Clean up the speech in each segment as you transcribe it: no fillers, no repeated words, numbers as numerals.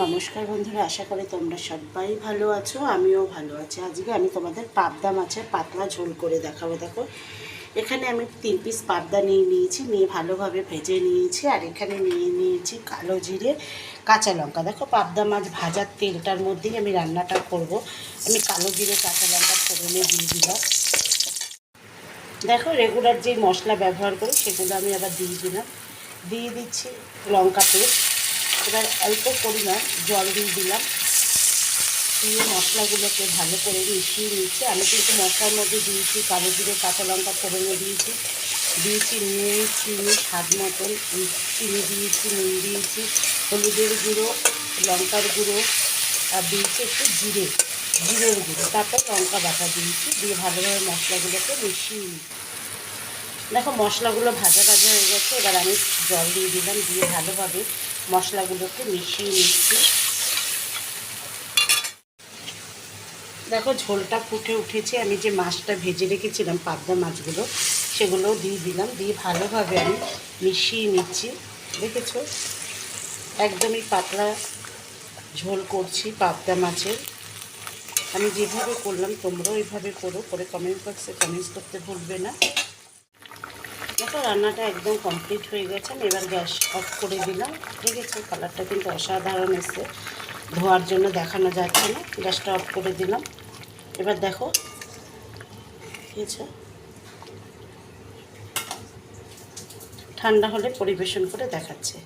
নমস্কার বন্ধুরা, আশা করি তোমরা সবাই ভালো আছো, আমিও ভালো আছি। আজকে আমি তোমাদের পাবদা মাছের পাতলা ঝোল করে দেখাবো। দেখো, এখানে আমি 3 পিস পাবদা নিয়ে ভালোভাবে ভেজে নিয়েছি। আর এখানে নিয়েছি কালো জিরে, কাঁচা লঙ্কা। দেখো, পাবদা মাছ ভাজার তেলটার মধ্যেই আমি রান্নাটা করব। আমি কালো জিরে, কাঁচা লঙ্কা ফোড়নে দিয়ে দিলাম। দেখো, রেগুলার যে মশলা ব্যবহার করি সেগুলো আমি আবার দিয়ে দিচ্ছি লঙ্কা পেস্ট। এবার অল্প পরিমাণ জল দিলাম, দিয়ে মশলাগুলোকে ভালো করে মিশিয়ে নিচ্ছি। আমি কিন্তু মশলার মধ্যে দিয়েছি কালো জিরে, কাঁচা লঙ্কা ফোড়নে দিয়েছি নুন, চিনি স্বাদ মতন চিনি দিয়েছি, নুন দিয়েছি, হলুদের গুঁড়ো, লঙ্কার গুঁড়ো, আর দিয়েছি একটু জিরের গুঁড়ো, তারপর লঙ্কা বাটা দিয়েছি। দিয়ে ভালোভাবে মশলাগুলোকে মিশিয়ে নিচ্ছি। দেখো, মশলাগুলো ভাজা হয়ে গেছে। এবার আমি জল দিয়ে দিলাম, দিয়ে ভালোভাবে মশলাগুলোকে মিশিয়ে নিচ্ছি। দেখো, ঝোলটা ফুটে উঠেছে। আমি যে মাছটা ভেজে রেখেছিলাম, পাবদা মাছগুলো, সেগুলোও দিয়ে দিলাম। দিয়ে ভালোভাবে আমি মিশিয়ে নিচ্ছি। দেখেছো, একদমই পাতলা ঝোল করছি পাবদা মাছের। আমি যেভাবে করলাম তোমরাও এইভাবে করে কমেন্ট বক্সে কমেন্টস করতে ভুলবে না। দেখো, রান্নাটা একদম কমপ্লিট হয়ে গেছে। আমি এবার গ্যাস অফ করে দিলাম। দেখেছো, কালারটা কিন্তু অসাধারণ এসছে। ধোয়ার জন্য দেখানো যাচ্ছে না, গ্যাসটা অফ করে দিলাম। এবার দেখো, ঠান্ডা হলে পরিবেশন করে দেখাচ্ছে।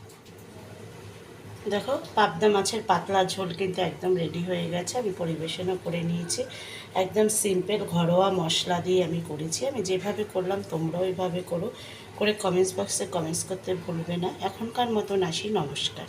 দেখো, পাবদা মাছের পাতলা ঝোল কিন্তু একদম রেডি হয়ে গেছে। আমি পরিবেশনও করে নিয়েছি। একদম সিম্পল ঘরোয়া মশলা দিয়ে আমি করেছি। আমি যেভাবে করলাম তোমরাও ওইভাবে করে কমেন্টস বক্সে কমেন্টস করতে ভুলবে না। এখনকার মতন আসি, নমস্কার।